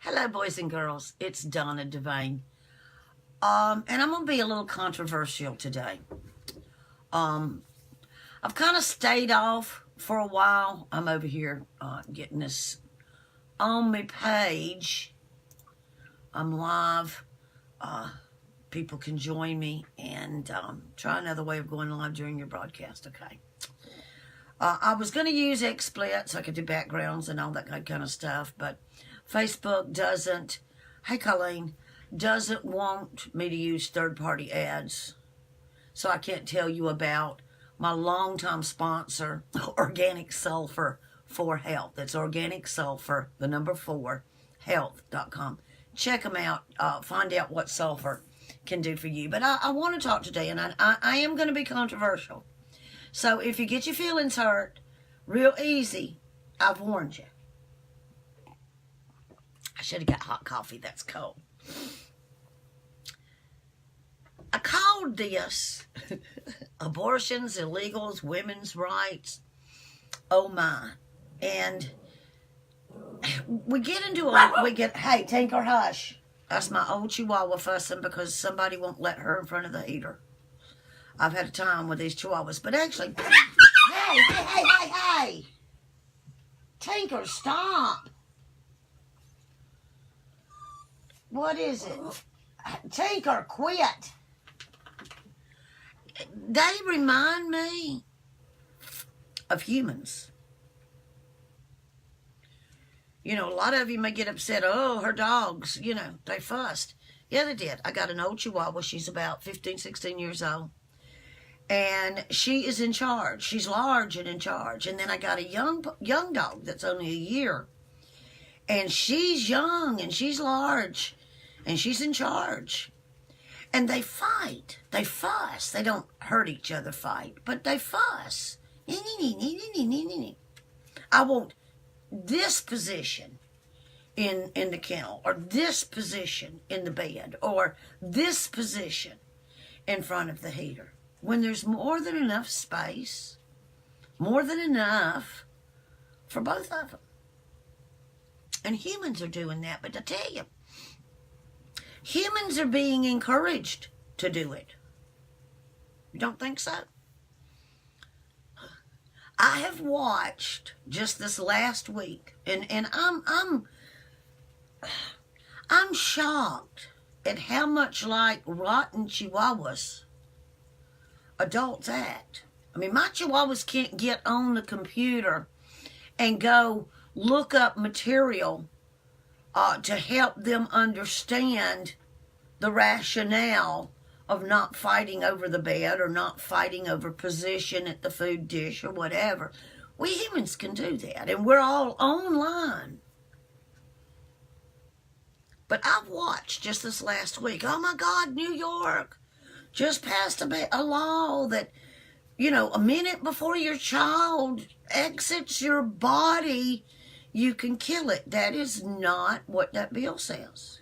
Hello, boys and girls. It's Donna Devane. And I'm going to be a little controversial today. I've kind of stayed off for a while. I'm over here getting this on my page. I'm live. People can join me and try another way of going live during your broadcast, okay? I was going to use XSplit so I could do backgrounds and all that kind of stuff, but Facebook doesn't, hey Colleen, doesn't want me to use third-party ads. So I can't tell you about my longtime sponsor, Organic Sulfur for Health. That's Organic Sulfur, the number 4, health.com. Check them out. Find out what sulfur can do for you. But I want to talk today, and I am going to be controversial. So if you get your feelings hurt real easy, I've warned you. I should have got hot coffee. That's cold. I called this abortions, illegals, women's rights. Oh my. And we get into hey, Tinker, hush. That's my old Chihuahua fussing because somebody won't let her in front of the heater. I've had a time with these Chihuahuas. But actually, hey. Tinker, stop. What is it? Tinker, quit. They remind me of humans. You know, a lot of you may get upset. Oh, her dogs, they fussed. Yeah, they did. I got an old Chihuahua. She's about 15, 16 years old. And she is in charge. She's large and in charge. And then I got a young dog that's only a year. And she's young and she's large. And she's in charge. And they fight. They fuss. They don't hurt each other fight. But they fuss. I want this position in the kennel. Or this position in the bed. Or this position in front of the heater. When there's more than enough space. More than enough for both of them. And humans are doing that. But I tell you, humans are being encouraged to do it. You don't think so? I have watched just this last week, and I'm shocked at how much like rotten Chihuahuas adults act. I mean, my Chihuahuas can't get on the computer and go look up material to help them understand the rationale of not fighting over the bed or not fighting over position at the food dish or whatever. We humans can do that, and we're all online. But I've watched just this last week, oh my God, New York just passed a law that, a minute before your child exits your body, you can kill it. That is not what that bill says.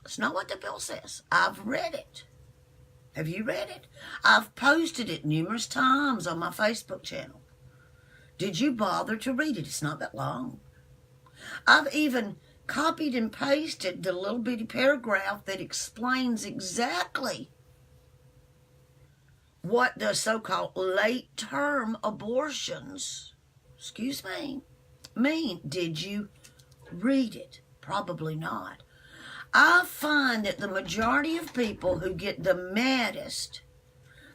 It's not what the bill says. I've read it. Have you read it? I've posted it numerous times on my Facebook channel. Did you bother to read it? It's not that long. I've even copied and pasted the little bitty paragraph that explains exactly what the so-called late-term abortions, mean. Did you read it? Probably not. I find that the majority of people who get the maddest,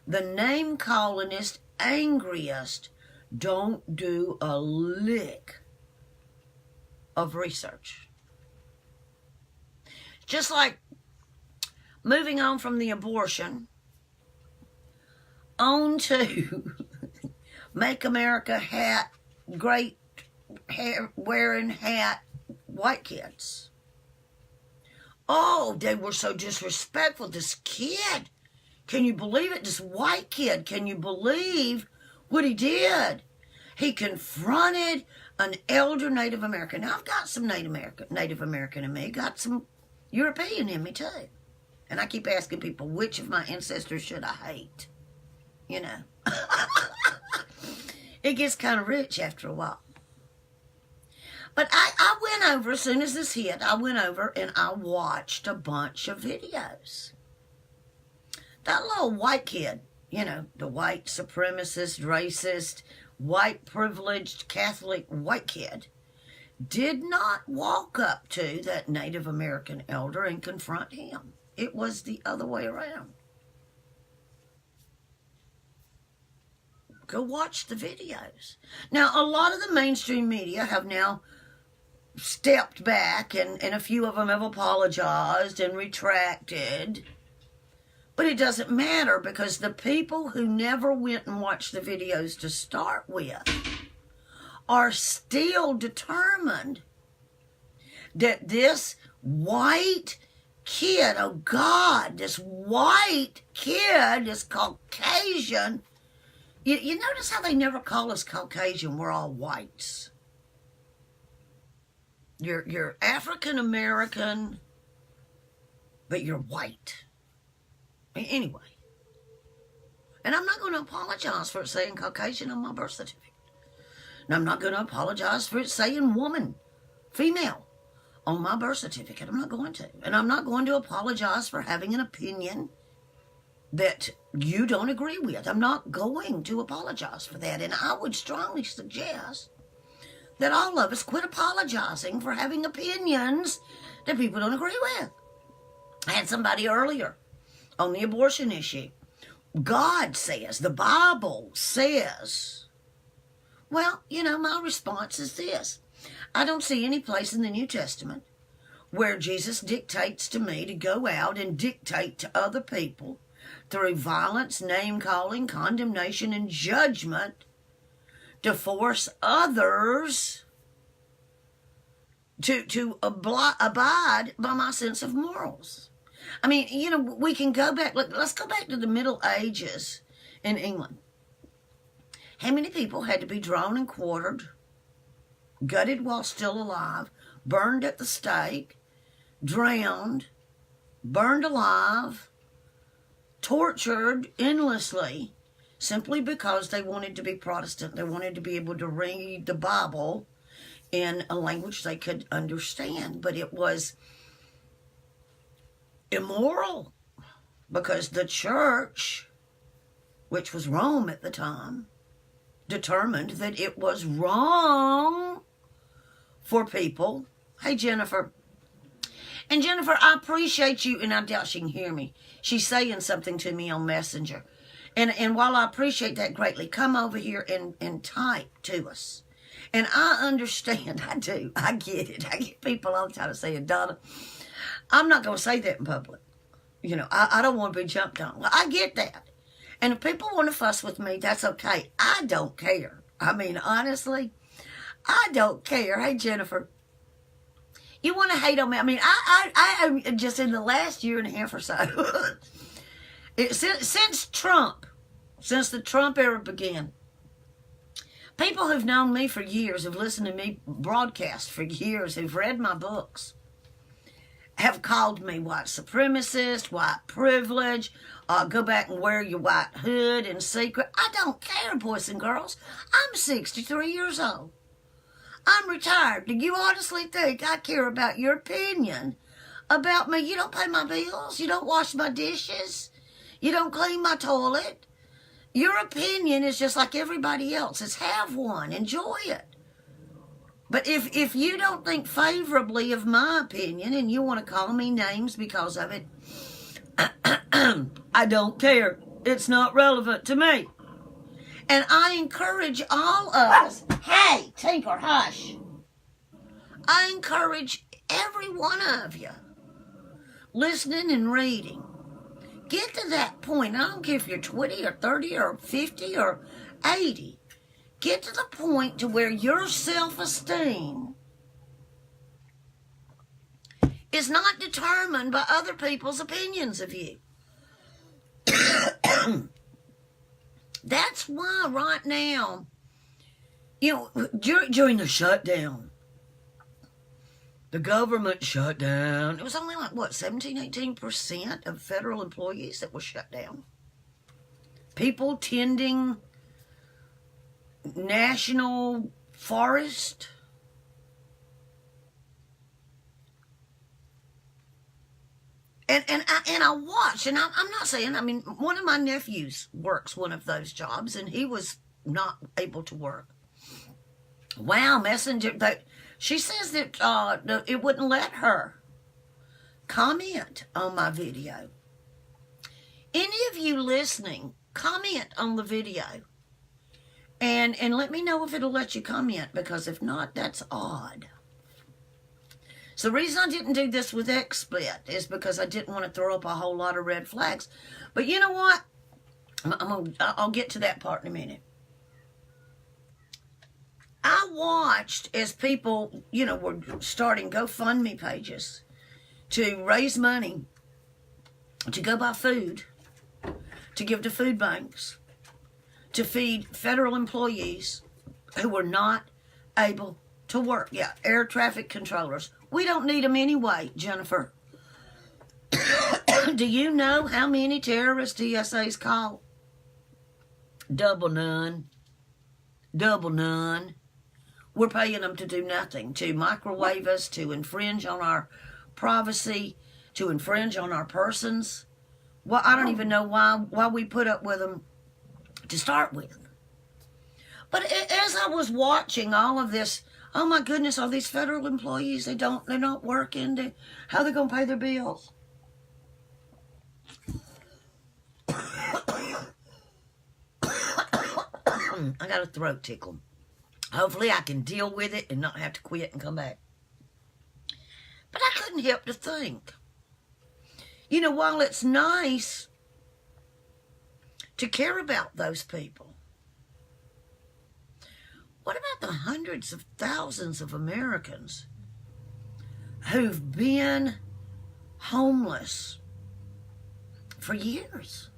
the name-callingest, angriest, don't do a lick of research. Just like moving on from the abortion, on to Make America Great hair wearing hat white kids. Oh, they were so disrespectful. This kid, can you believe it? This white kid, can you believe what he did? He confronted an elder Native American. Now, I've got some Native American in me. Got some European in me, too. And I keep asking people, which of my ancestors should I hate? It gets kind of rich after a while. But I went over, as soon as this hit, I went over and I watched a bunch of videos. That little white kid, you know, the white supremacist, racist, white privileged Catholic white kid, did not walk up to that Native American elder and confront him. It was the other way around. Go watch the videos. Now, a lot of the mainstream media have now stepped back, and a few of them have apologized and retracted. But it doesn't matter, because the people who never went and watched the videos to start with are still determined that this white kid, oh God, this white kid, this Caucasian, you notice how they never call us Caucasian, we're all whites. You're African American, but you're white. Anyway. And I'm not going to apologize for it saying Caucasian on my birth certificate. And I'm not going to apologize for it saying woman, female, on my birth certificate. I'm not going to. And I'm not going to apologize for having an opinion that you don't agree with. I'm not going to apologize for that. And I would strongly suggest that all of us quit apologizing for having opinions that people don't agree with. I had somebody earlier on the abortion issue. God says, the Bible says. Well, you know, my response is this. I don't see any place in the New Testament where Jesus dictates to me to go out and dictate to other people through violence, name-calling, condemnation, and judgment to force others to abide by my sense of morals. I mean, you know, we can go back. Let's go back to the Middle Ages in England. How many people had to be drawn and quartered, gutted while still alive, burned at the stake, drowned, burned alive, tortured endlessly, simply because they wanted to be Protestant. They wanted to be able to read the Bible in a language they could understand. But it was immoral, because the church, which was Rome at the time, determined that it was wrong for people. Hey, Jennifer. And Jennifer, I appreciate you, and I doubt she can hear me. She's saying something to me on Messenger. And while I appreciate that greatly, come over here and type to us. And I understand, I do, I get it. I get people all the time saying, Donna, I'm not going to say that in public. You know, I don't want to be jumped on. Well, I get that. And if people want to fuss with me, that's okay. I don't care. I mean, honestly, I don't care. Hey, Jennifer, you want to hate on me? I mean, I just in the last year and a half or so, since the Trump era began, people who've known me for years, have listened to me broadcast for years, who've read my books, have called me white supremacist, white privilege, go back and wear your white hood in secret. I don't care, boys and girls. I'm 63 years old. I'm retired. Do you honestly think I care about your opinion about me? You don't pay my bills. You don't wash my dishes. You don't clean my toilet. Your opinion is just like everybody else's. Have one. Enjoy it. But if you don't think favorably of my opinion and you want to call me names because of it, I don't care. It's not relevant to me. And I encourage all of us, hey, Tinker, hush. I encourage every one of you, listening and reading, get to that point. I don't care if you're 20 or 30 or 50 or 80. Get to the point to where your self-esteem is not determined by other people's opinions of you. That's why right now, you know, during the shutdown, the government shut down. It was only like, what, 17-18% of federal employees that were shut down. People tending national forest, And I watched, and I'm not saying, I mean, one of my nephews works one of those jobs, and he was not able to work. Wow, Messenger, she says that it wouldn't let her comment on my video. Any of you listening, comment on the video. And let me know if it'll let you comment, because if not, that's odd. So the reason I didn't do this with XSplit is because I didn't want to throw up a whole lot of red flags. But you know what? I'll get to that part in a minute. I watched as people, were starting GoFundMe pages to raise money to go buy food, to give to food banks, to feed federal employees who were not able to work. Yeah, air traffic controllers. We don't need them anyway, Jennifer. Do you know how many terrorists DSA's call? Double none. Double none. We're paying them to do nothing, to microwave us, to infringe on our privacy, to infringe on our persons. Well, I don't even know why we put up with them to start with. But as I was watching all of this, oh my goodness, all these federal employees, they're not working. How are they going to pay their bills? I got a throat tickle. Hopefully I can deal with it and not have to quit and come back. But I couldn't help to think. While it's nice to care about those people, what about the hundreds of thousands of Americans who've been homeless for years?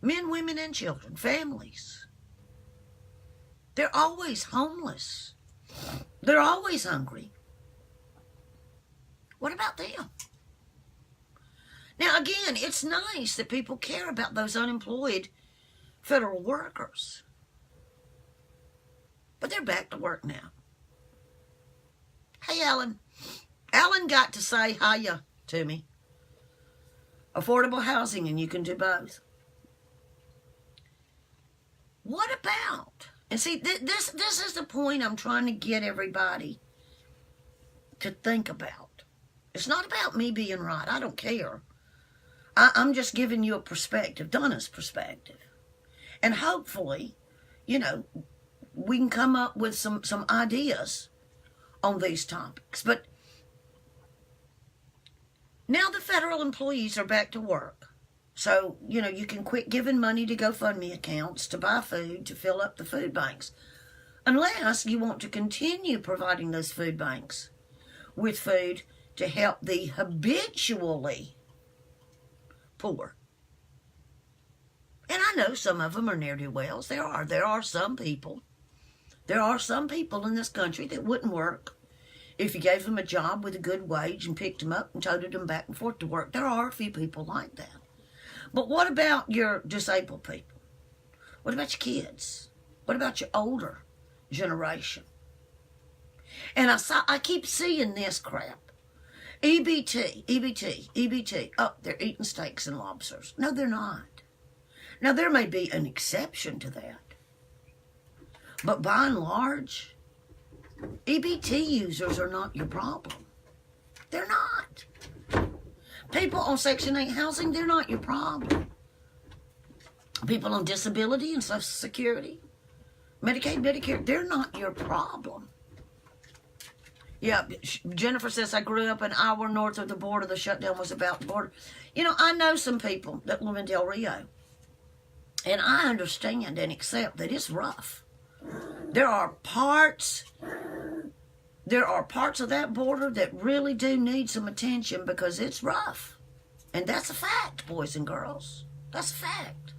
Men, women, and children, families. They're always homeless. They're always hungry. What about them? Now, again, it's nice that people care about those unemployed federal workers. But they're back to work now. Hey, Alan. Alan got to say hiya to me. Affordable housing, and you can do both. What about... And see, this is the point I'm trying to get everybody to think about. It's not about me being right. I don't care. I'm just giving you a perspective, Donna's perspective. And hopefully, we can come up with some ideas on these topics. But now the federal employees are back to work. So, you can quit giving money to GoFundMe accounts to buy food, to fill up the food banks. Unless you want to continue providing those food banks with food to help the habitually poor. And I know some of them are ne'er-do-wells. There are some people. There are some people in this country that wouldn't work if you gave them a job with a good wage and picked them up and toted them back and forth to work. There are a few people like that. But what about your disabled people? What about your kids? What about your older generation? And I keep seeing this crap. EBT. Oh, they're eating steaks and lobsters. No, they're not. Now, there may be an exception to that. But by and large, EBT users are not your problem. They're not. People on Section 8 housing, they're not your problem. People on disability and Social Security, Medicaid, Medicare, they're not your problem. Yeah, Jennifer says, I grew up an hour north of the border. The shutdown was about the border. I know some people that live in Del Rio. And I understand and accept that it's rough. There are parts of that border that really do need some attention because it's rough. And that's a fact, boys and girls. That's a fact.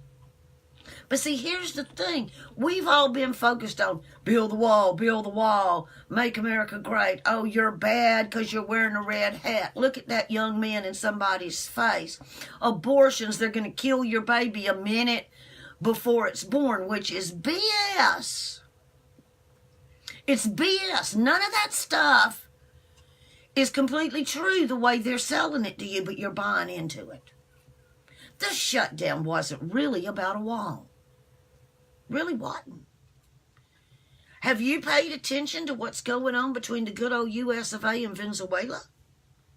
But see, here's the thing. We've all been focused on build the wall, make America great. Oh, you're bad because you're wearing a red hat. Look at that young man in somebody's face. Abortions, they're going to kill your baby a minute before it's born, which is BS. It's BS. None of that stuff is completely true the way they're selling it to you, but you're buying into it. This shutdown wasn't really about a wall. Really wasn't. Have you paid attention to what's going on between the good old US of A and Venezuela?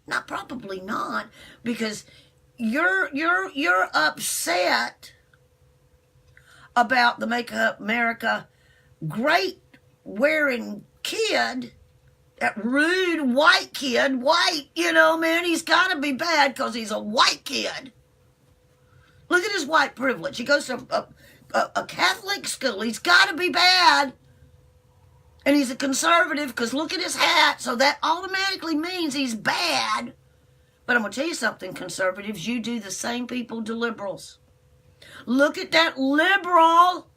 Not probably not, because you're upset about the Make America Great wearing kid, that rude white kid, man, he's got to be bad because he's a white kid. Look at his white privilege. He goes to a Catholic school. He's got to be bad. And he's a conservative because look at his hat. So that automatically means he's bad. But I'm going to tell you something, conservatives. You do the same people to liberals. Look at that liberal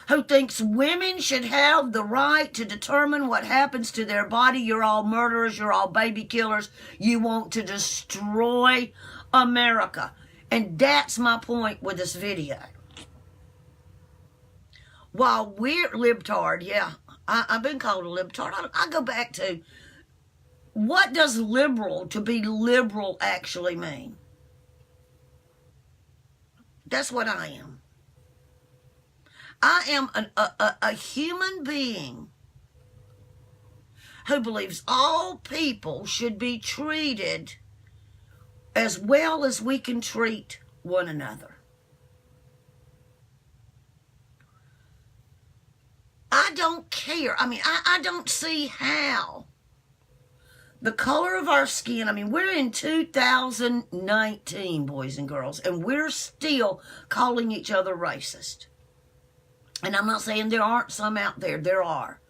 who thinks women should have the right to determine what happens to their body. You're all murderers. You're all baby killers. You want to destroy America. And that's my point with this video. While we're libtard, yeah, I've been called a libtard. I go back to, what does liberal, to be liberal, actually mean? That's what I am. I am a human being who believes all people should be treated as well as we can treat one another. I don't care. I don't see how the color of our skin, we're in 2019, boys and girls, and we're still calling each other racist. And I'm not saying there aren't some out there. There are.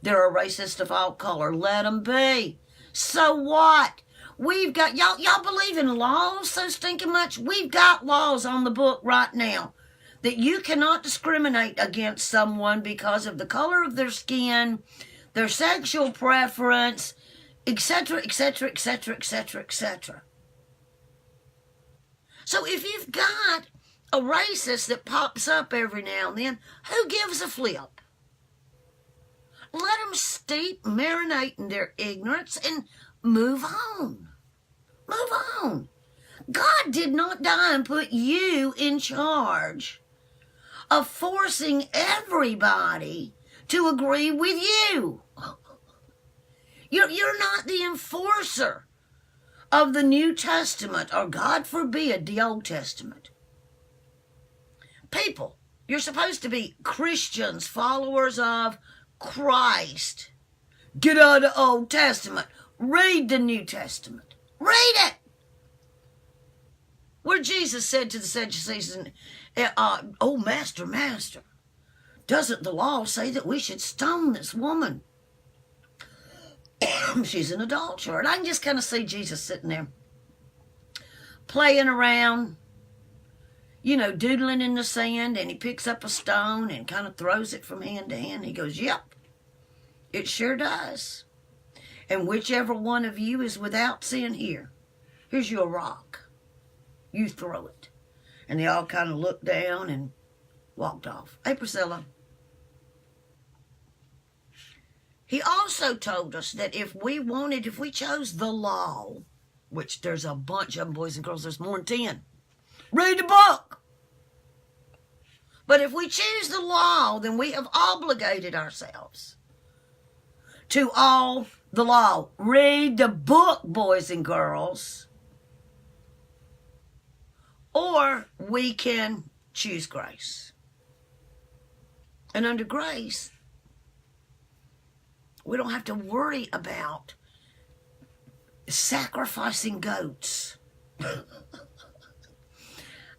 There are racists of all color. Let them be. So what? We've got, y'all believe in laws so stinking much? We've got laws on the book right now that you cannot discriminate against someone because of the color of their skin, their sexual preference, etc., etc., etc., etc., etc. So if you've got a racist that pops up every now and then, who gives a flip? Let them steep, marinate in their ignorance, and move on. Move on. God did not die and put you in charge of forcing everybody to agree with you. You're not the enforcer of the New Testament, or God forbid, the Old Testament. People, you're supposed to be Christians, followers of Christ. Get out of the Old Testament. Read the New Testament. Read it. Where Jesus said to the Sadducees, oh, master, doesn't the law say that we should stone this woman? She's an adulterer. And I can just kind of see Jesus sitting there playing around, doodling in the sand, and he picks up a stone and kind of throws it from hand to hand. He goes, yep, it sure does. And whichever one of you is without sin here, here's your rock. You throw it. And they all kind of looked down and walked off. Hey, Priscilla. He also told us that if we chose the law, which there's a bunch of them, boys and girls, there's more than 10. Read the book. But if we choose the law, then we have obligated ourselves to all the law. Read the book, boys and girls. Or we can choose grace. And under grace, we don't have to worry about sacrificing goats.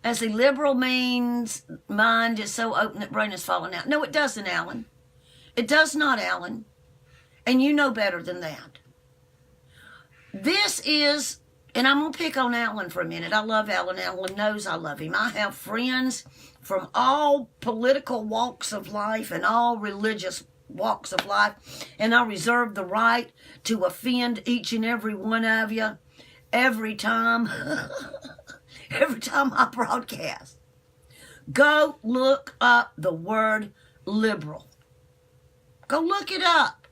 As the liberal means, mind is so open that brain is falling out. No, it doesn't, Alan. It does not, Alan. And you know better than that. This is, and I'm going to pick on Alan for a minute. I love Alan. Alan knows I love him. I have friends from all political walks of life and all religious walks of life, and I reserve the right to offend each and every one of you every time I broadcast. Go look up the word liberal. Go look it up.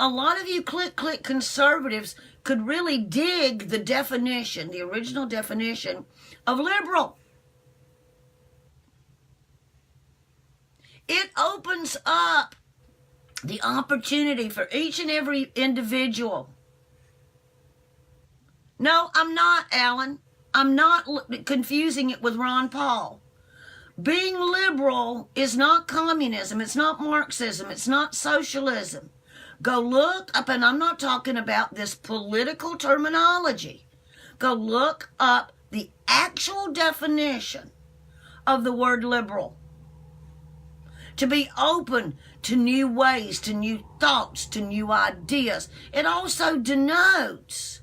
A lot of you click conservatives could really dig the definition, the original definition of liberal. It opens up the opportunity for each and every individual. No, I'm not, Alan. I'm not confusing it with Ron Paul. Being liberal is not communism. It's not Marxism. It's not socialism. Go look up, and I'm not talking about this political terminology. Go look up the actual definition of the word liberal. To be open to new ways, to new thoughts, to new ideas. It also denotes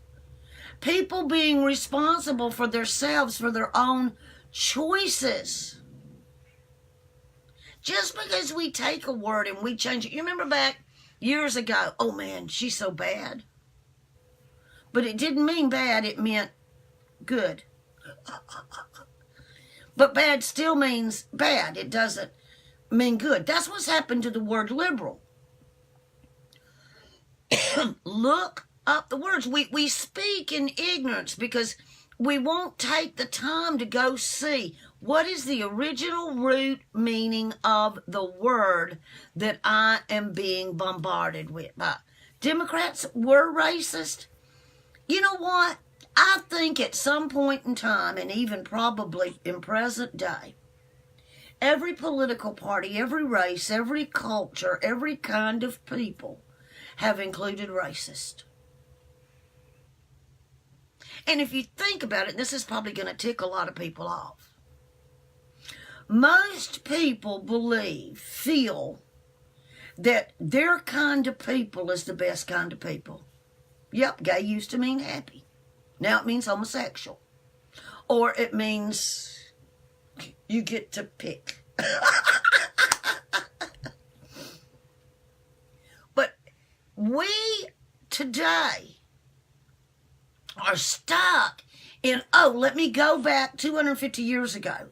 people being responsible for themselves, for their own choices. Just because we take a word and we change it. You remember back years ago, oh man, she's so bad. But it didn't mean bad, it meant good. But bad still means bad. It doesn't mean good. That's what's happened to the word liberal. Look up the words. We speak in ignorance because we won't take the time to go see what is the original root meaning of the word that I am being bombarded with. Democrats were racist. You know what? I think at some point in time, and even probably in present day, every political party, every race, every culture, every kind of people have included racist. And if you think about it, this is probably going to tick a lot of people off. Most people feel that their kind of people is the best kind of people. Yep, gay used to mean happy. Now it means homosexual. Or it means you get to pick. But we today are stuck in, let me go back 250 years ago.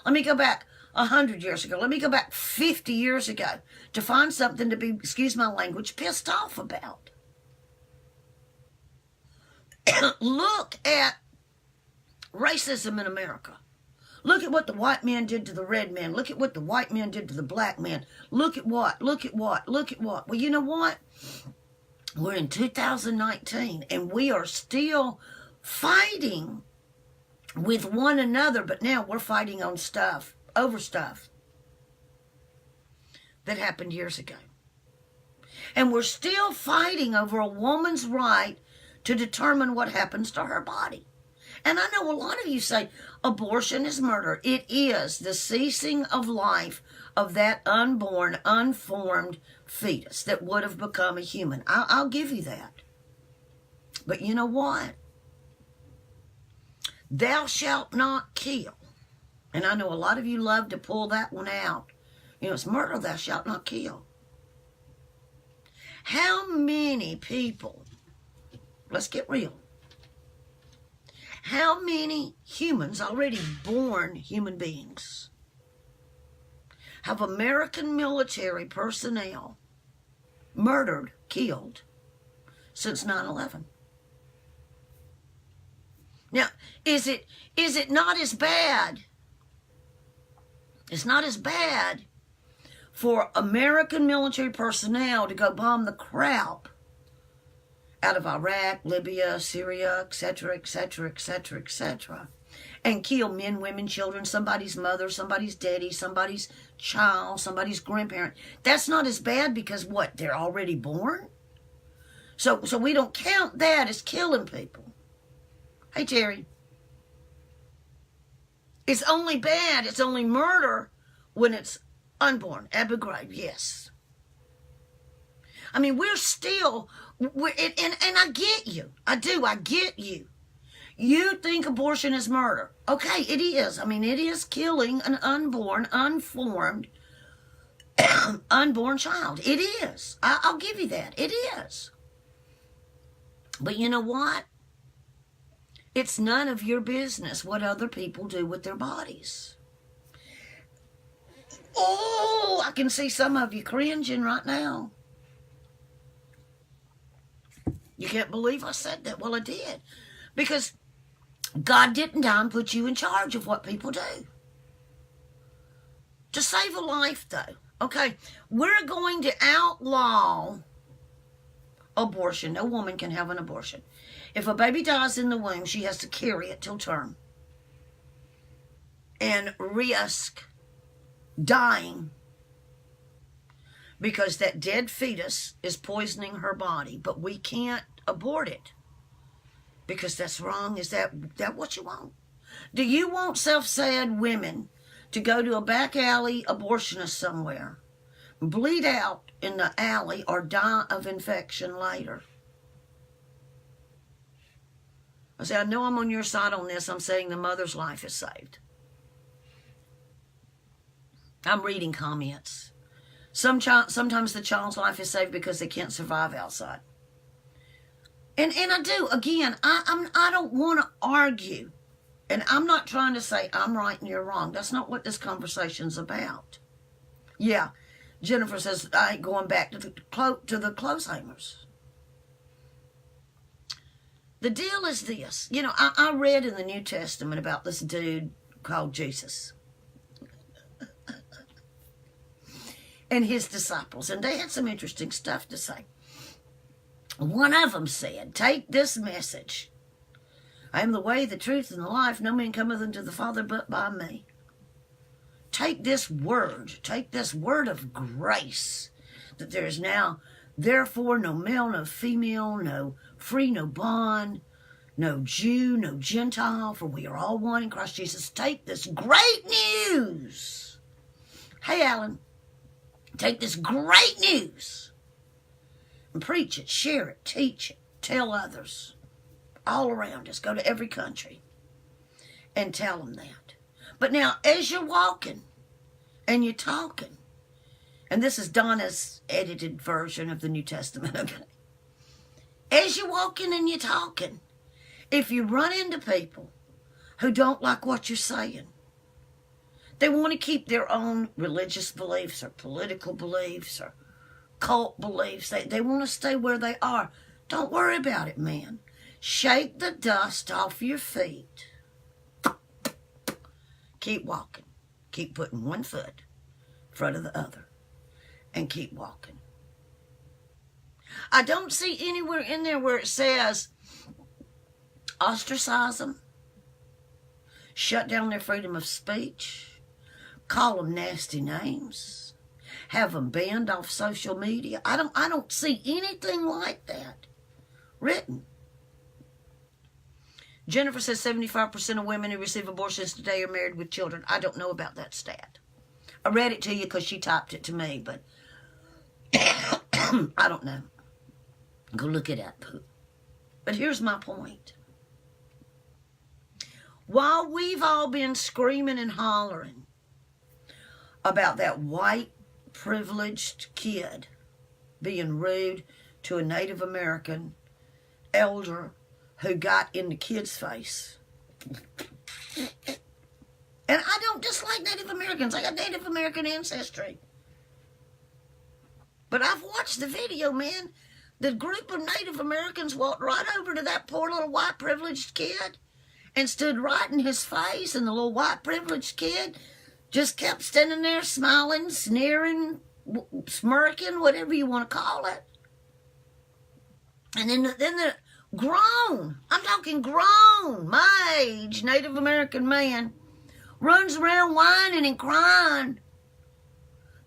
Let me go back 100 years ago. Let me go back 50 years ago to find something to be, excuse my language, pissed off about. Look at racism in America. Look at what the white man did to the red man. Look at what the white man did to the black man. Look at what? Look at what? Look at what? Well, you know what? We're in 2019, and we are still fighting with one another, but now we're fighting on stuff, over stuff that happened years ago. And we're still fighting over a woman's right to determine what happens to her body. And I know a lot of you say abortion is murder. It is the ceasing of life of that unborn, unformed fetus that would have become a human. I'll give you that. But you know what? Thou shalt not kill. And I know a lot of you love to pull that one out. You know, it's murder, thou shalt not kill. How many people, let's get real, how many humans, already born human beings, have American military personnel murdered, killed since 9/11? Now, is it not as bad? It's not as bad for American military personnel to go bomb the crap out of Iraq, Libya, Syria, etc., etc., etc., etc., and kill men, women, children, somebody's mother, somebody's daddy, somebody's child, somebody's grandparent. That's not as bad because what? They're already born? So we don't count that as killing people. Hey, Terry. It's only bad, it's only murder when it's unborn. Abu Ghraib, yes. I mean, we're still, and I get you. I do, I get you. You think abortion is murder. Okay, it is. I mean, it is killing an unborn, unformed, unborn child. It is. I'll give you that. It is. But you know what? It's none of your business what other people do with their bodies. Oh, I can see some of you cringing right now. You can't believe I said that. Well, I did. Because God didn't die and put you in charge of what people do. To save a life, though. Okay, we're going to outlaw abortion. No woman can have an abortion. If a baby dies in the womb, she has to carry it till term and risk dying because that dead fetus is poisoning her body. But we can't abort it because that's wrong. Is that what you want? Do you want self-sad women to go to a back alley abortionist somewhere, bleed out in the alley, or die of infection later? I say, I know I'm on your side on this. I'm saying the mother's life is saved. I'm reading comments. Sometimes the child's life is saved because they can't survive outside. And I do. Again, I don't want to argue. And I'm not trying to say I'm right and you're wrong. That's not what this conversation's about. Yeah, Jennifer says, I ain't going back to the clothes hangers. The deal is this. You know, I read in the New Testament about this dude called Jesus and his disciples, and they had some interesting stuff to say. One of them said, take this message. I am the way, the truth, and the life. No man cometh unto the Father but by me. Take this word of grace, that there is now, therefore, no male, no female, no free, no bond, no Jew, no Gentile, for we are all one in Christ Jesus. Take this great news. Hey, Alan, take this great news and preach it, share it, teach it, tell others all around us. Go to every country and tell them that. But now, as you're walking and you're talking, and this is Donna's edited version of the New Testament, okay? As you're walking and you're talking, if you run into people who don't like what you're saying, they want to keep their own religious beliefs or political beliefs or cult beliefs. They want to stay where they are. Don't worry about it, man. Shake the dust off your feet. Keep walking. Keep putting one foot in front of the other. And keep walking. I don't see anywhere in there where it says ostracize them, shut down their freedom of speech, call them nasty names, have them banned off social media. I don't see anything like that written. Jennifer says 75% of women who receive abortions today are married with children. I don't know about that stat. I read it to you because she typed it to me, but I don't know. Go look it up. But here's my point. While we've all been screaming and hollering about that white privileged kid being rude to a Native American elder who got in the kid's face. And I don't dislike Native Americans. I got Native American ancestry. But I've watched the video, man. The group of Native Americans walked right over to that poor little white privileged kid and stood right in his face, and the little white privileged kid just kept standing there smiling, sneering, smirking, whatever you want to call it. And then the grown, I'm talking grown, my age, Native American man runs around whining and crying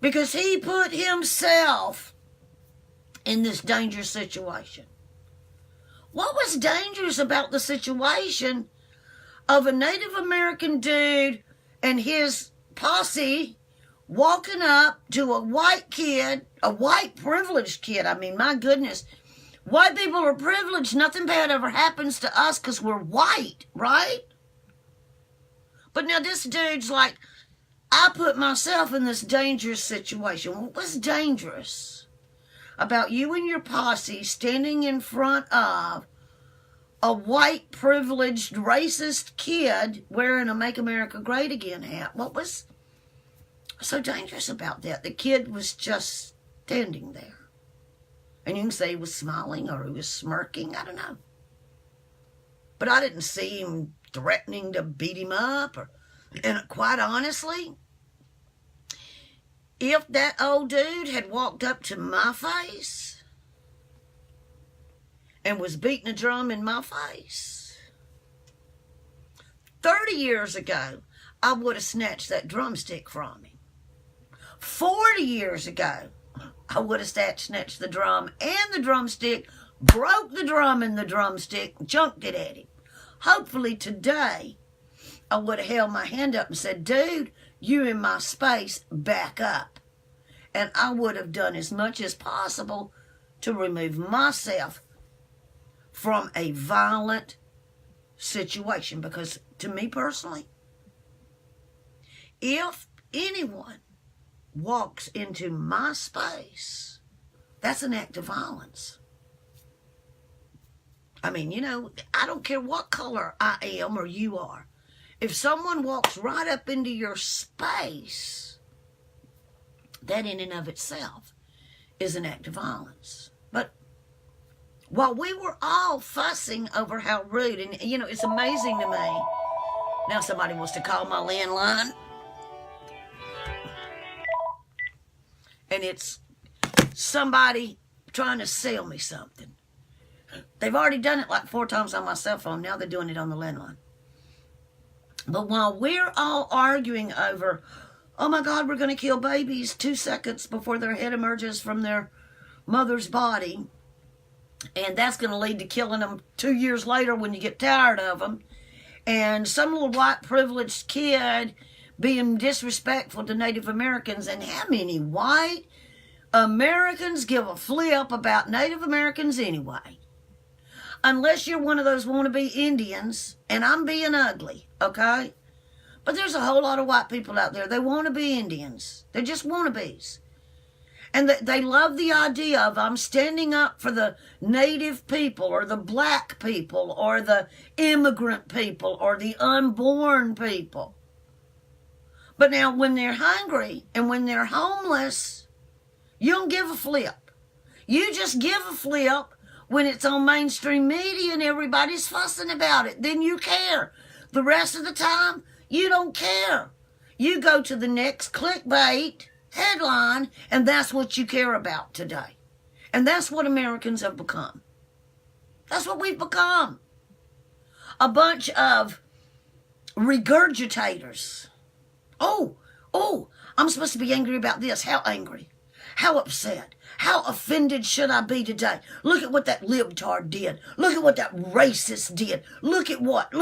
because he put himself in this dangerous situation. What was dangerous about the situation of a Native American dude and his posse walking up to a white kid, a white privileged kid? I mean, my goodness. White people are privileged. Nothing bad ever happens to us because we're white, right? But now this dude's like, I put myself in this dangerous situation. What was dangerous about you and your posse standing in front of a white, privileged, racist kid wearing a Make America Great Again hat? What was so dangerous about that? The kid was just standing there. And you can say he was smiling or he was smirking. I don't know. But I didn't see him threatening to beat him up. And quite honestly, if that old dude had walked up to my face and was beating a drum in my face, 30 years ago, I would have snatched that drumstick from him. 40 years ago, I would have snatched the drum and the drumstick, broke the drum and the drumstick, chunked it at him. Hopefully today, I would have held my hand up and said, dude, you in my space, back up. And I would have done as much as possible to remove myself from a violent situation. Because to me personally, if anyone walks into my space, that's an act of violence. I mean, you know, I don't care what color I am or you are. If someone walks right up into your space, that in and of itself is an act of violence. But while we were all fussing over how rude, and, you know, it's amazing to me. Now somebody wants to call my landline. And it's somebody trying to sell me something. They've already done it like 4 times on my cell phone. Now they're doing it on the landline. But while we're all arguing over, oh my God, we're going to kill babies 2 seconds before their head emerges from their mother's body, and that's going to lead to killing them 2 years later when you get tired of them, and some little white privileged kid being disrespectful to Native Americans, and how many white Americans give a flip about Native Americans anyway? Unless you're one of those wannabe Indians, and I'm being ugly, okay? But there's a whole lot of white people out there. They want to be Indians. They're just wannabes. And they love the idea of I'm standing up for the native people or the black people or the immigrant people or the unborn people. But now when they're hungry and when they're homeless, you don't give a flip. You just give a flip when it's on mainstream media and everybody's fussing about it. Then you care. The rest of the time, you don't care. You go to the next clickbait headline, and that's what you care about today. And that's what Americans have become. That's what we've become. A bunch of regurgitators. Oh, I'm supposed to be angry about this. How angry? How upset? How offended should I be today? Look at what that libtard did. Look at what that racist did. Look at what?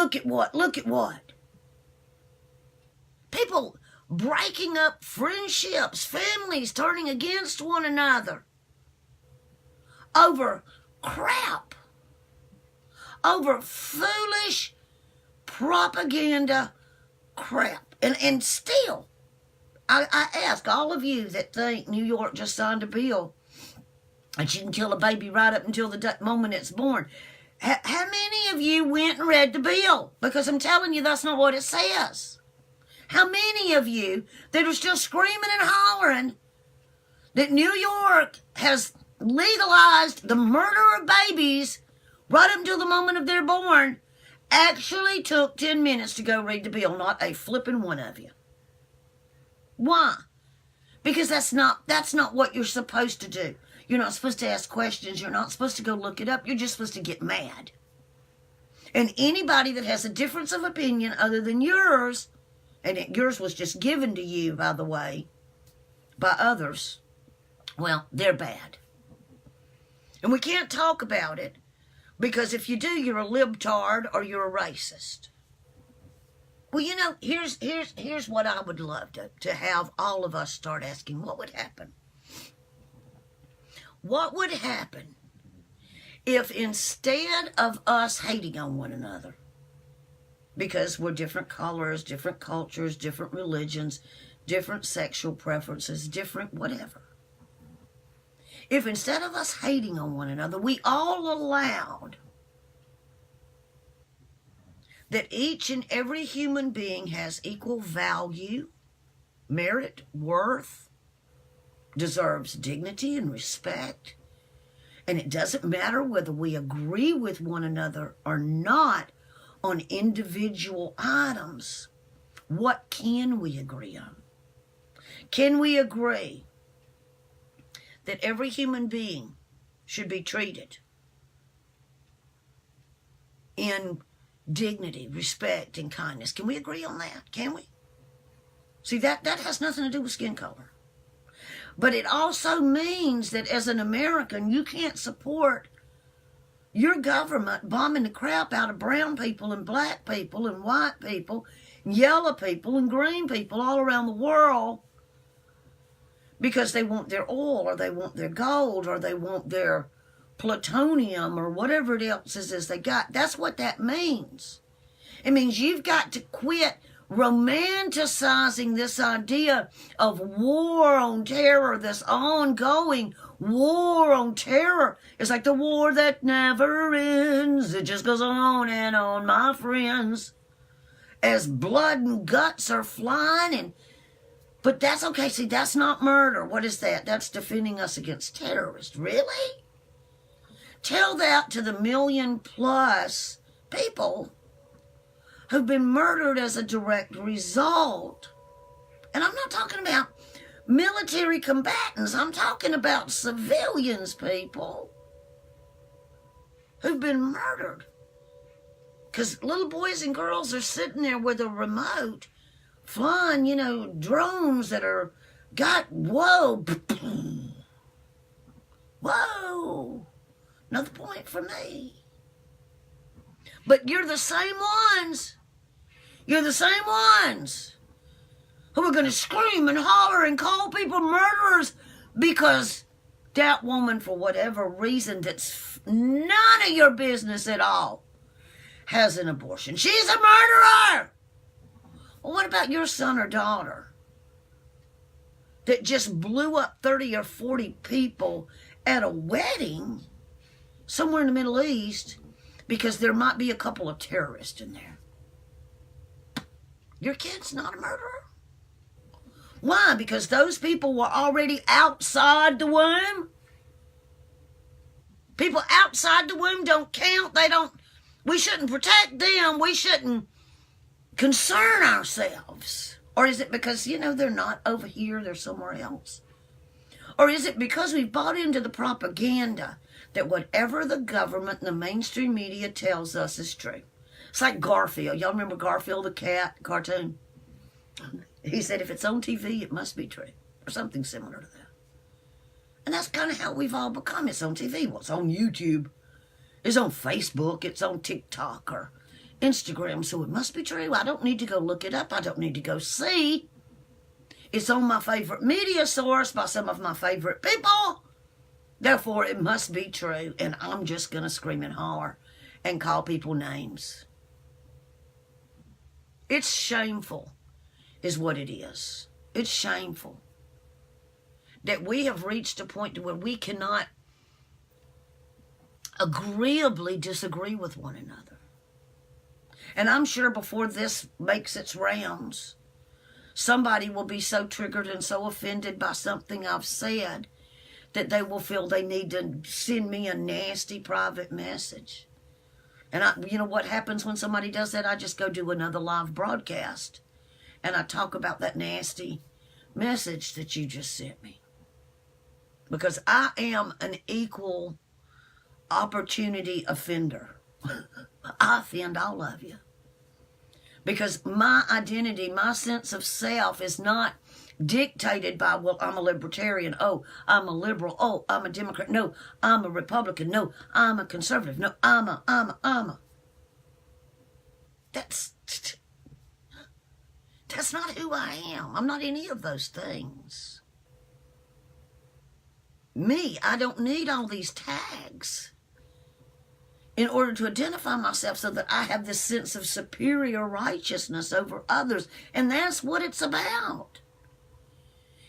People breaking up friendships, families turning against one another over crap, over foolish propaganda crap. And still, I ask all of you that think New York just signed a bill and you can kill a baby right up until the moment it's born. How many of you went and read the bill? Because I'm telling you, that's not what it says. How many of you that are still screaming and hollering that New York has legalized the murder of babies right up until the moment of their born actually took 10 minutes to go read the bill? Not a flipping one of you. Why? Because that's not what you're supposed to do. You're not supposed to ask questions. You're not supposed to go look it up. You're just supposed to get mad. And anybody that has a difference of opinion other than yours, and yours was just given to you, by the way, by others, well, they're bad. And we can't talk about it because if you do, you're a libtard or you're a racist. Well, you know, here's what I would love to have all of us start asking. What would happen? What would happen if instead of us hating on one another, because we're different colors, different cultures, different religions, different sexual preferences, different whatever, if instead of us hating on one another, we all allowed that each and every human being has equal value, merit, worth, deserves dignity and respect, And it doesn't matter whether we agree with one another or not on individual items. What can we agree on? Can we agree that every human being should be treated in dignity, respect, and kindness? Can we agree on that? Can we? See, that has nothing to do with skin color. But it also means that as an American, you can't support your government bombing the crap out of brown people and black people and white people and yellow people and green people all around the world because they want their oil or they want their gold or they want their plutonium or whatever it else is they got. That's what that means. It means you've got to quit romanticizing this idea of war on terror, this ongoing war on terror. It's like the war that never ends. It just goes on and on, my friends, as blood and guts are flying. But that's okay. See, that's not murder. What is that? That's defending us against terrorists. Really? Tell that to the 1 million+ people who've been murdered as a direct result. And I'm not talking about military combatants. I'm talking about civilians, people, who've been murdered. Because little boys and girls are sitting there with a remote, flying, drones that are whoa. Whoa. Another point for me. But you're the same ones. You're the same ones who are going to scream and holler and call people murderers because that woman, for whatever reason that's none of your business at all, has an abortion. She's a murderer. Well, what about your son or daughter that just blew up 30 or 40 people at a wedding somewhere in the Middle East because there might be a couple of terrorists in there? Your kid's not a murderer. Why? Because those people were already outside the womb. People outside the womb don't count. We shouldn't protect them. We shouldn't concern ourselves. Or is it because, they're not over here, they're somewhere else? Or is it because we've bought into the propaganda that whatever the government and the mainstream media tells us is true? It's like Garfield. Y'all remember Garfield the cat cartoon? He said if it's on TV, it must be true. Or something similar to that. And that's kind of how we've all become. It's on TV. Well, it's on YouTube. It's on Facebook. It's on TikTok or Instagram. So it must be true. I don't need to go look it up. I don't need to go see. It's on my favorite media source by some of my favorite people. Therefore, it must be true. And I'm just going to scream and holler and call people names. It's shameful, is what it is. It's shameful that we have reached a point to where we cannot agreeably disagree with one another. And I'm sure before this makes its rounds, somebody will be so triggered and so offended by something I've said that they will feel they need to send me a nasty private message. And what happens when somebody does that? I just go do another live broadcast and I talk about that nasty message that you just sent me. Because I am an equal opportunity offender. I offend all of you. Because my identity, my sense of self is not dictated by, well, I'm a libertarian. Oh, I'm a liberal. Oh, I'm a Democrat. No, I'm a Republican. No, I'm a conservative. No, I'm a. That's not who I am. I'm not any of those things. Me, I don't need all these tags in order to identify myself so that I have this sense of superior righteousness over others. And that's what it's about.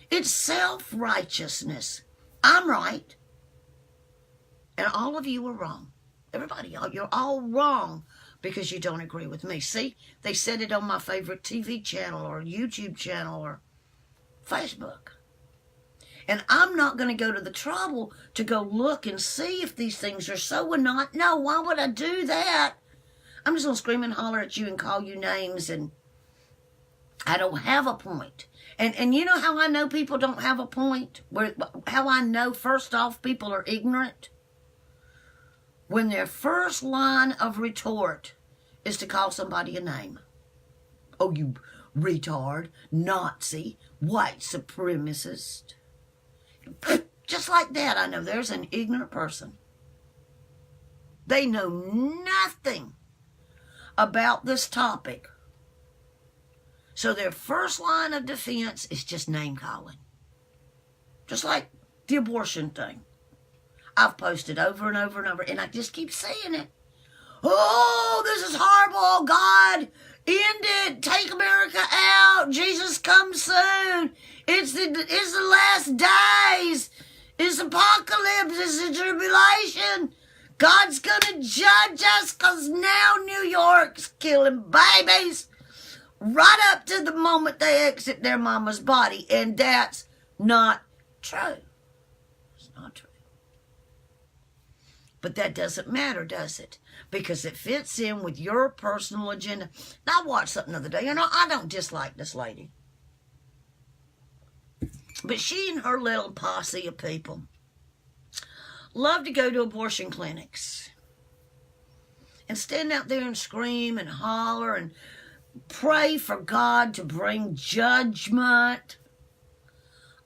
It's self-righteousness. I'm right. And all of you are wrong. Everybody, you're all wrong because you don't agree with me. See, they said it on my favorite TV channel or YouTube channel or Facebook. And I'm not going to go to the trouble to go look and see if these things are so or not. No, why would I do that? I'm just going to scream and holler at you and call you names, and I don't have a point. And you know how I know people don't have a point? How I know, first off, people are ignorant? When their first line of retort is to call somebody a name. Oh, you retard, Nazi, white supremacist. Just like that, I know there's an ignorant person. They know nothing about this topic. So their first line of defense is just name calling. Just like the abortion thing. I've posted over and over and over, and I just keep saying it. Oh, this is horrible. God, end it. Take America out. Jesus comes soon. It's the last days. It's apocalypse. It's the tribulation. God's going to judge us because now New York's killing babies right up to the moment they exit their mama's body. And that's not true. It's not true. But that doesn't matter, does it? Because it fits in with your personal agenda. Now, I watched something the other day. You know, I don't dislike this lady. But she and her little posse of people love to go to abortion clinics and stand out there and scream and holler and pray for God to bring judgment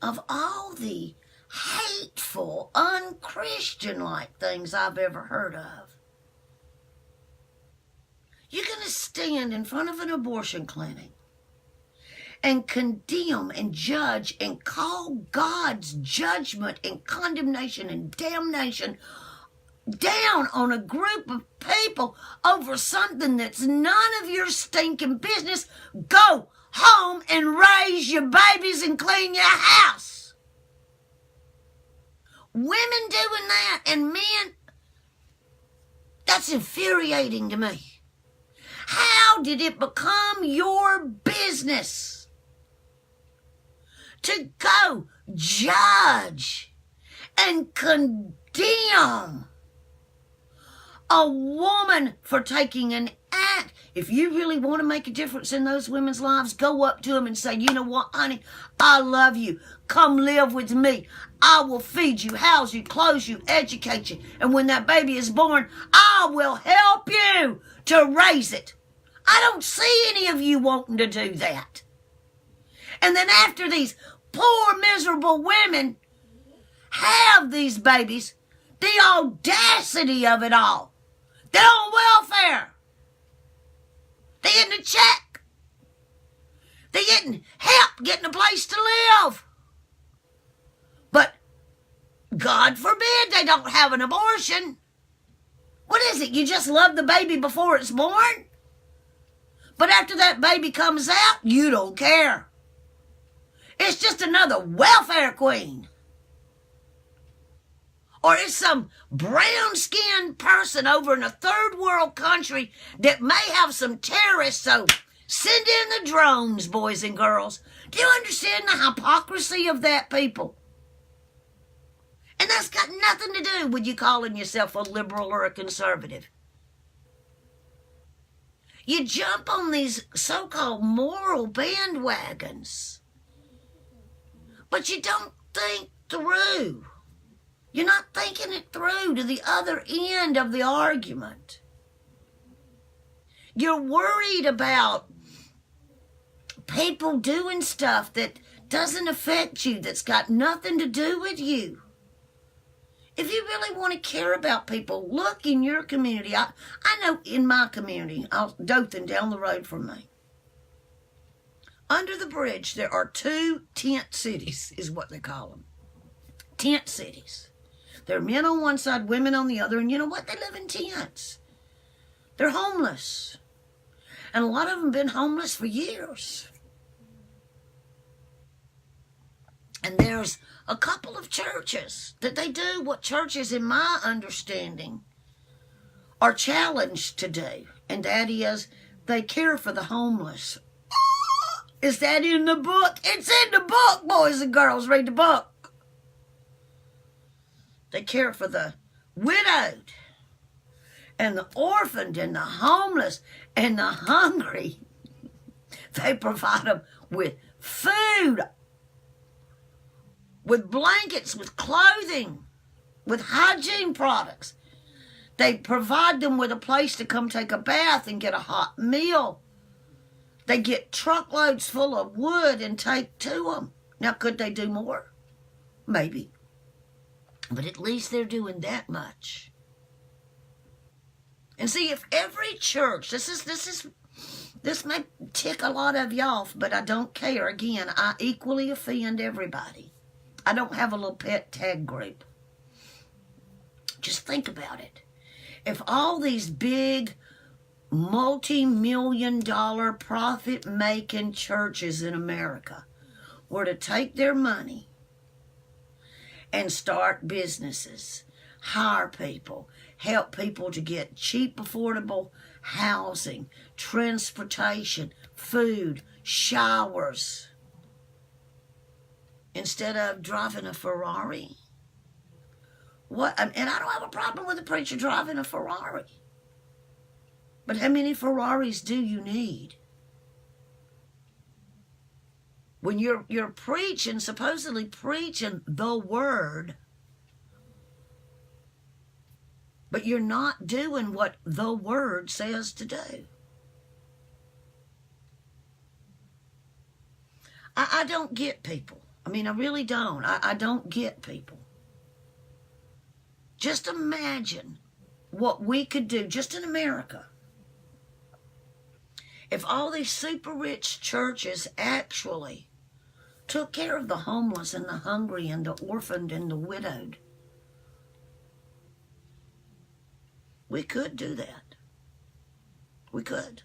of all the hateful, unchristian-like things I've ever heard of. You're going to stand in front of an abortion clinic and condemn and judge and call God's judgment and condemnation and damnation down on a group of people over something that's none of your stinking business. Go home and raise your babies and clean your house. Women doing that and men, that's infuriating to me. How did it become your business to go judge and condemn a woman for taking an act? If you really want to make a difference in those women's lives, go up to them and say, you know what, honey, I love you. Come live with me. I will feed you, house you, clothe you, educate you. And when that baby is born, I will help you to raise it. I don't see any of you wanting to do that. And then after these poor, miserable women have these babies, the audacity of it all. They're on welfare. They're getting a check. They're getting help, getting a place to live. But God forbid they don't have an abortion. What is it? You just love the baby before it's born? But after that baby comes out, you don't care. It's just another welfare queen. Or it's some brown-skinned person over in a third world country that may have some terrorists, so send in the drones, boys and girls. Do you understand the hypocrisy of that, people? And that's got nothing to do with you calling yourself a liberal or a conservative. You jump on these so-called moral bandwagons, but you don't think through. You're not thinking it through to the other end of the argument. You're worried about people doing stuff that doesn't affect you, that's got nothing to do with you. If you really want to care about people, look in your community. I know in my community, Dothan down the road from me, under the bridge, there are 2 tent cities, is what they call them. Tent cities. There are men on one side, women on the other, and you know what? They live in tents. They're homeless. And a lot of them have been homeless for years. And there's a couple of churches that they do what churches, in my understanding, are challenged to do. And that is, they care for the homeless. Is that in the book? It's in the book, boys and girls. Read the book. They care for the widowed and the orphaned and the homeless and the hungry. They provide them with food, with blankets, with clothing, with hygiene products. They provide them with a place to come take a bath and get a hot meal. They get truckloads full of wood and take to them. Now, could they do more? Maybe. But at least they're doing that much. And see, if every church, this may tick a lot of you off, but I don't care. Again, I equally offend everybody. I don't have a little pet tag group. Just think about it. If all these big, multi-million-dollar profit-making churches in America were to take their money and start businesses, hire people, help people to get cheap, affordable housing, transportation, food, showers, instead of driving a Ferrari. What? And I don't have a problem with a preacher driving a Ferrari. But how many Ferraris do you need? When you're preaching, supposedly preaching the word, but you're not doing what the word says to do. I don't get people. I mean, I really don't. I don't get people. Just imagine what we could do just in America if all these super rich churches actually took care of the homeless and the hungry and the orphaned and the widowed. We could do that. We could.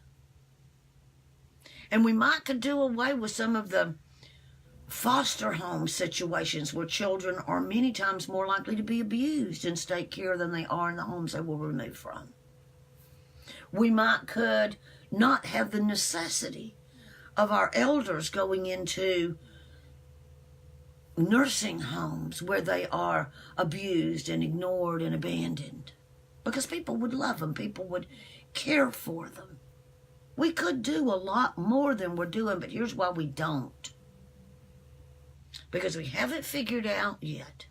And we might could do away with some of the foster home situations where children are many times more likely to be abused in state care than they are in the homes they were removed from. We might could not have the necessity of our elders going into nursing homes where they are abused and ignored and abandoned, because people would love them, people would care for them. We could do a lot more than we're doing, but here's why we don't. Because we haven't figured out yet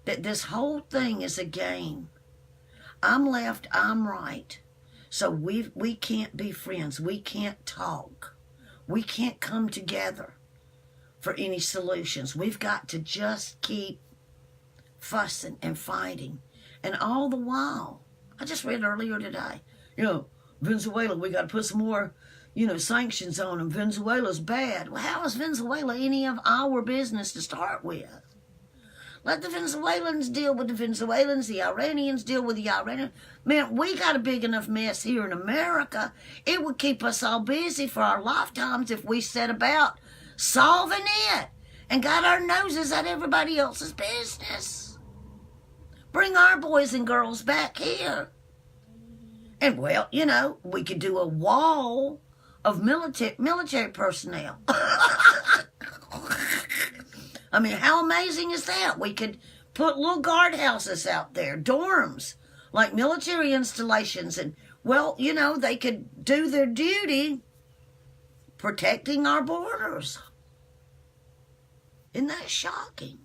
that this whole thing is a game. I'm left, I'm right. So we can't be friends. We can't talk. We can't come together for any solutions. We've got to just keep fussing and fighting. And all the while, I just read earlier today, Venezuela, we got to put some more, sanctions on them. Venezuela's bad. Well, how is Venezuela any of our business to start with? Let the Venezuelans deal with the Venezuelans, the Iranians deal with the Iranians. Man, we got a big enough mess here in America. It would keep us all busy for our lifetimes if we set about solving it and got our noses at everybody else's business. Bring our boys and girls back here. And, well, we could do a wall of military personnel. I mean, how amazing is that? We could put little guardhouses out there, dorms, like military installations. And, well, they could do their duty protecting our borders. Isn't that shocking?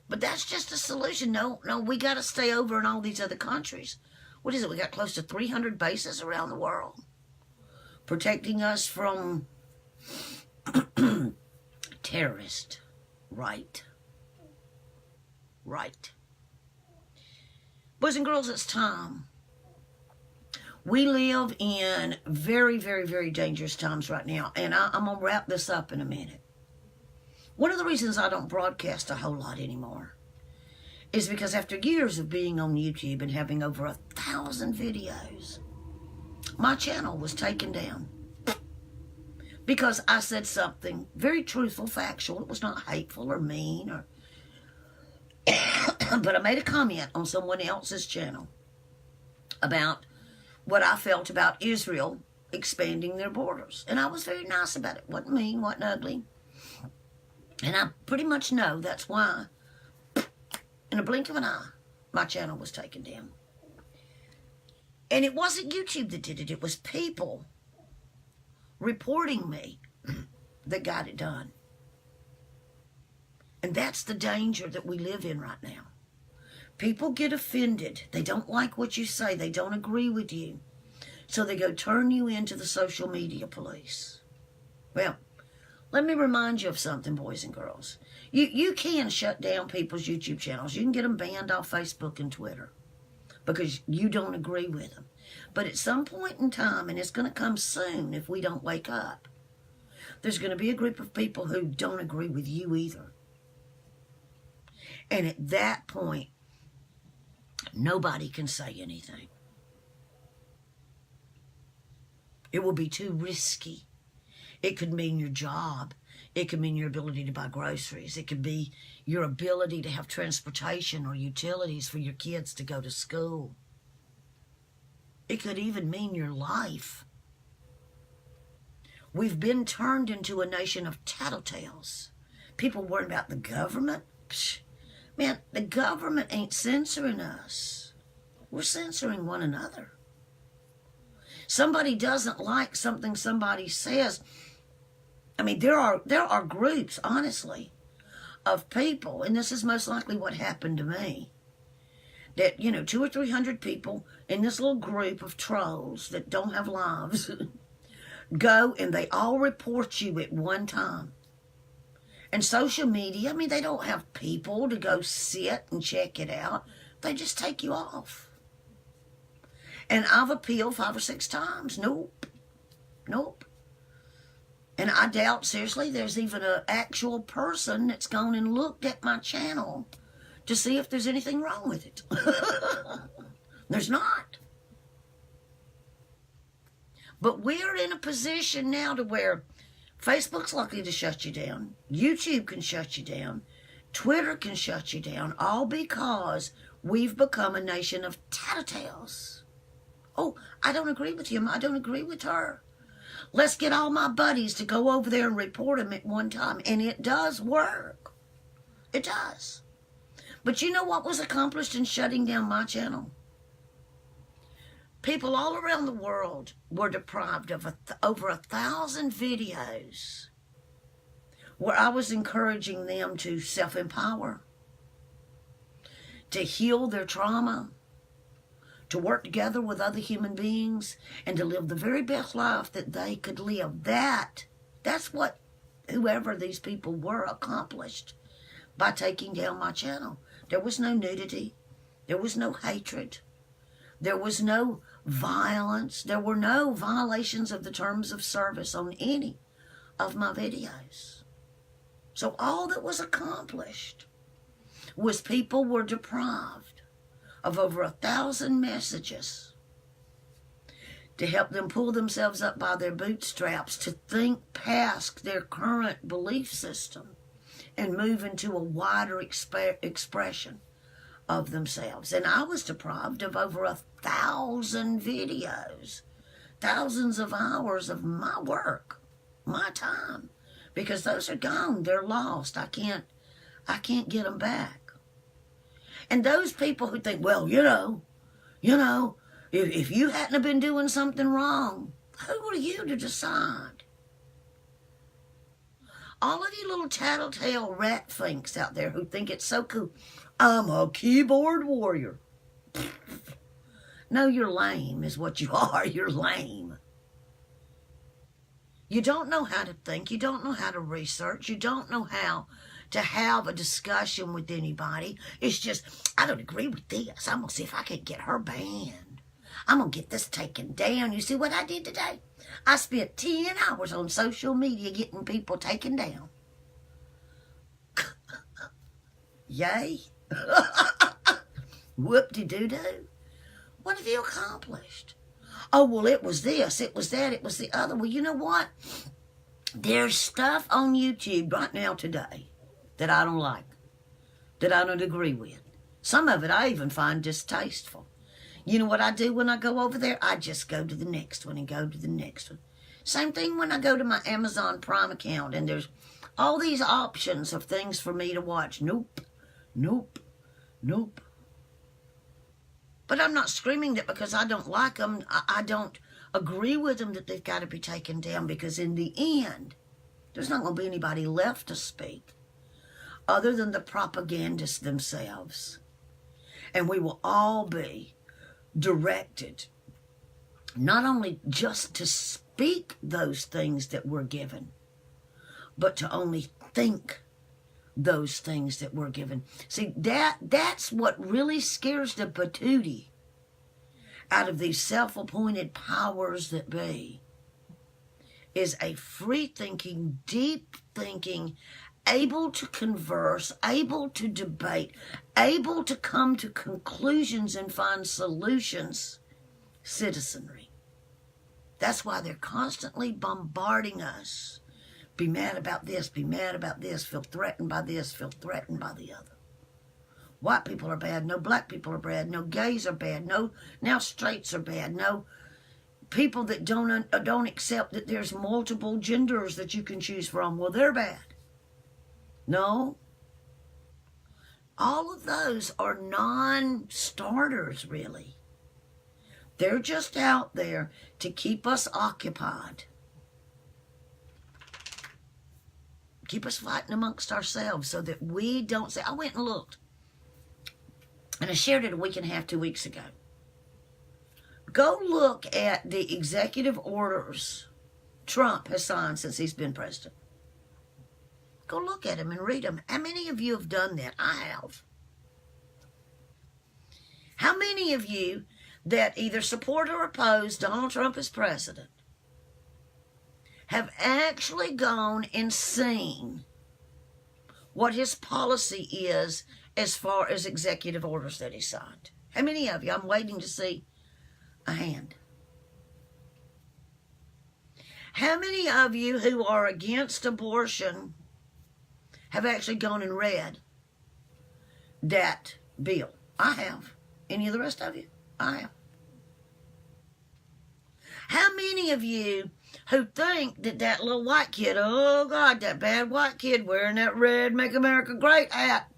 But that's just a solution. No, we got to stay over in all these other countries. What is it? We got close to 300 bases around the world protecting us from terrorists. Right. Boys and girls, it's time. We live in very, very, very dangerous times right now, and I'm going to wrap this up in a minute. One of the reasons I don't broadcast a whole lot anymore is because after years of being on YouTube and having over 1,000 videos, my channel was taken down because I said something very truthful, factual. It was not hateful or mean, but I made a comment on someone else's channel about what I felt about Israel expanding their borders. And I was very nice about it. Wasn't mean, wasn't ugly. And I pretty much know that's why In a blink of an eye, my channel was taken down. And it wasn't YouTube that did it. It was people reporting me that got it done. And that's the danger that we live in right now. People get offended. They don't like what you say. They don't agree with you. So they go turn you into the social media police. Well, let me remind you of something, boys and girls. You can shut down people's YouTube channels. You can get them banned off Facebook and Twitter because you don't agree with them. But at some point in time, and it's going to come soon if we don't wake up, there's going to be a group of people who don't agree with you either. And at that point, nobody can say anything. It will be too risky. It could mean your job. It could mean your ability to buy groceries. It could be your ability to have transportation or utilities for your kids to go to school. It could even mean your life. We've been turned into a nation of tattletales. People worry about the government. Psh, man, the government ain't censoring us. We're censoring one another. Somebody doesn't like something somebody says. I mean, there are groups, honestly, of people, and this is most likely what happened to me, that, 200 or 300 people in this little group of trolls that don't have lives go and they all report you at one time. And social media, I mean, they don't have people to go sit and check it out. They just take you off. And I've appealed 5 or 6 times. Nope. And I doubt, seriously, there's even an actual person that's gone and looked at my channel to see if there's anything wrong with it. There's not. But we're in a position now to where Facebook's likely to shut you down. YouTube can shut you down. Twitter can shut you down, all because we've become a nation of tattletales. Oh, I don't agree with him. I don't agree with her. Let's get all my buddies to go over there and report them at one time. And it does work. It does. But you know what was accomplished in shutting down my channel? People all around the world were deprived of over 1,000 videos where I was encouraging them to self-empower, to heal their trauma, to work together with other human beings, and to live the very best life that they could live. That's what whoever these people were accomplished by taking down my channel. There was no nudity. There was no hatred. There was no violence. There were no violations of the terms of service on any of my videos. So all that was accomplished was people were deprived of over 1,000 messages to help them pull themselves up by their bootstraps, to think past their current belief system and move into a wider expression of themselves. And I was deprived of over 1,000 videos, thousands of hours of my work, my time, because those are gone. They're lost. I can't get them back. And those people who think, well, if you hadn't have been doing something wrong, who are you to decide? All of you little tattletale rat finks out there who think it's so cool. I'm a keyboard warrior. No, you're lame is what you are. You're lame. You don't know how to think. You don't know how to research. You don't know how to have a discussion with anybody. It's just, I don't agree with this. I'm going to see if I can get her banned. I'm going to get this taken down. You see what I did today? I spent 10 hours on social media getting people taken down. Yay. Whoop-de-doo-doo. What have you accomplished? Oh, well, it was this, it was that, it was the other. Well, you know what? There's stuff on YouTube right now today that I don't like, that I don't agree with. Some of it I even find distasteful. You know what I do when I go over there? I just go to the next one and go to the next one. Same thing when I go to my Amazon Prime account and there's all these options of things for me to watch. Nope. Nope. But I'm not screaming that because I don't like them. I don't agree with them that they've got to be taken down, because in the end, there's not going to be anybody left to speak other than the propagandists themselves. And we will all be directed not only just to speak those things that we're given, but to only think those things that we're given. See, that's what really scares the patootie out of these self-appointed powers that be, is a free-thinking, deep-thinking, able to converse, able to debate, able to come to conclusions and find solutions citizenry. That's why they're constantly bombarding us. Be mad about this, be mad about this, feel threatened by this, feel threatened by the other. White people are bad, no black people are bad, no gays are bad, no now straights are bad, no people that don't accept that there's multiple genders that you can choose from, well, they're bad. No. All of those are non-starters, really. They're just out there to keep us occupied. Keep us fighting amongst ourselves so that we don't say, I went and looked. And I shared it a week and a half, 2 weeks ago. Go look at the executive orders Trump has signed since he's been president. Go look at them and read them. How many of you have done that? I have. How many of you that either support or oppose Donald Trump as president have actually gone and seen what his policy is as far as executive orders that he signed? How many of you? I'm waiting to see a hand. How many of you who are against abortion have actually gone and read that bill? I have. Any of the rest of you? I have. How many of you who think that that little white kid, oh God, that bad white kid wearing that red Make America Great hat,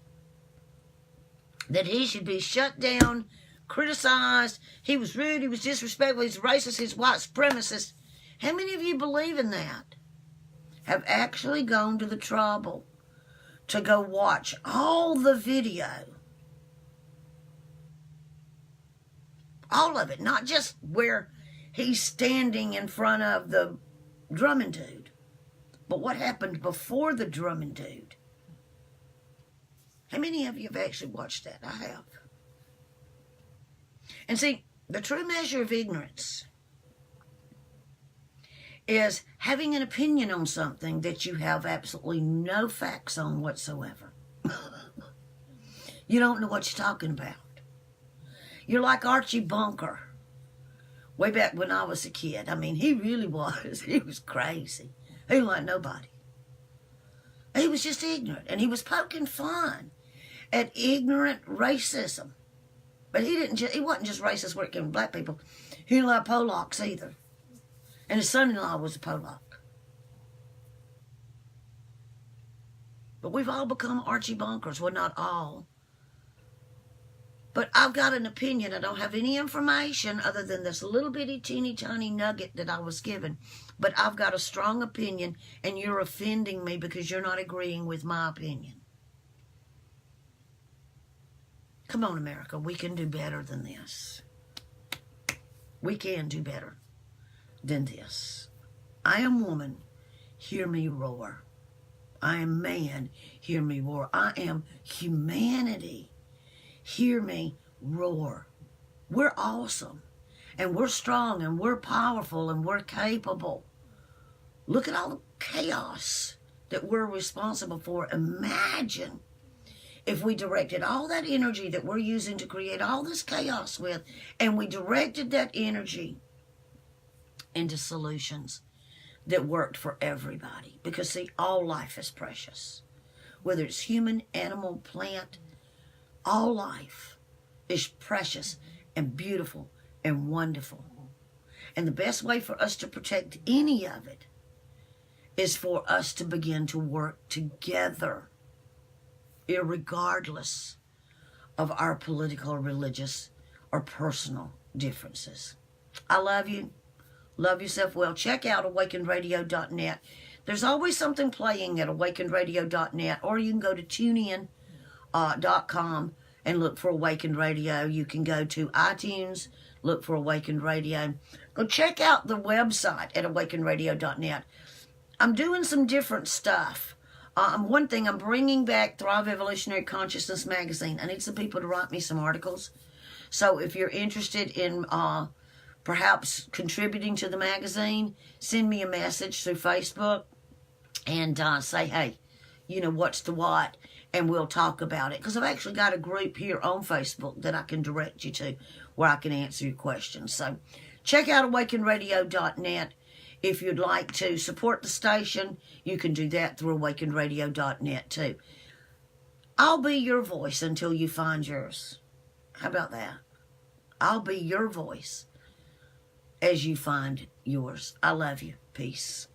that he should be shut down, criticized, he was rude, he was disrespectful, he's racist, he's white supremacist? How many of you believe in that? Have actually gone to the trouble to go watch all the video? All of it, not just where he's standing in front of the drumming dude, but what happened before the drumming dude. How many of you have actually watched that? I have. And see, the true measure of ignorance is having an opinion on something that you have absolutely no facts on whatsoever. You don't know what you're talking about. You're like Archie Bunker. Way back when I was a kid. I mean, he really was. He was crazy. He didn't like nobody. He was just ignorant. And he was poking fun at ignorant racism. But he wasn't just racist where it came to black people. He didn't like Polacks either. And his son-in-law was a Polack. But we've all become Archie Bunkers. Well, not all. But I've got an opinion. I don't have any information other than this little bitty teeny tiny nugget that I was given. But I've got a strong opinion, and you're offending me because you're not agreeing with my opinion. Come on, America. We can do better than this. We can do better than this. I am woman. Hear me roar. I am man. Hear me roar. I am humanity. Hear me roar. We're awesome, and we're strong, and we're powerful, and we're capable. Look at all the chaos that we're responsible for. Imagine if we directed all that energy that we're using to create all this chaos with, and we directed that energy into solutions that worked for everybody. Because, see, all life is precious. Whether it's human, animal, plant, all life is precious and beautiful and wonderful. And the best way for us to protect any of it is for us to begin to work together, irregardless of our political, religious, or personal differences. I love you. Love yourself well. Check out awakenedradio.net. There's always something playing at awakenedradio.net, or you can go to tunein.com and look for Awakened Radio. You can go to iTunes, look for Awakened Radio. Go check out the website at awakenedradio.net. I'm doing some different stuff. One thing, I'm bringing back Thrive Evolutionary Consciousness magazine. I need some people to write me some articles. So if you're interested in perhaps contributing to the magazine, send me a message through Facebook and say, hey, you know, what's the what, and we'll talk about it. Because I've actually got a group here on Facebook that I can direct you to where I can answer your questions. So check out awakeneradio.net. If you'd like to support the station, you can do that through awakeneradio.net too. I'll be your voice until you find yours. How about that? I'll be your voice as you find yours. I love you. Peace.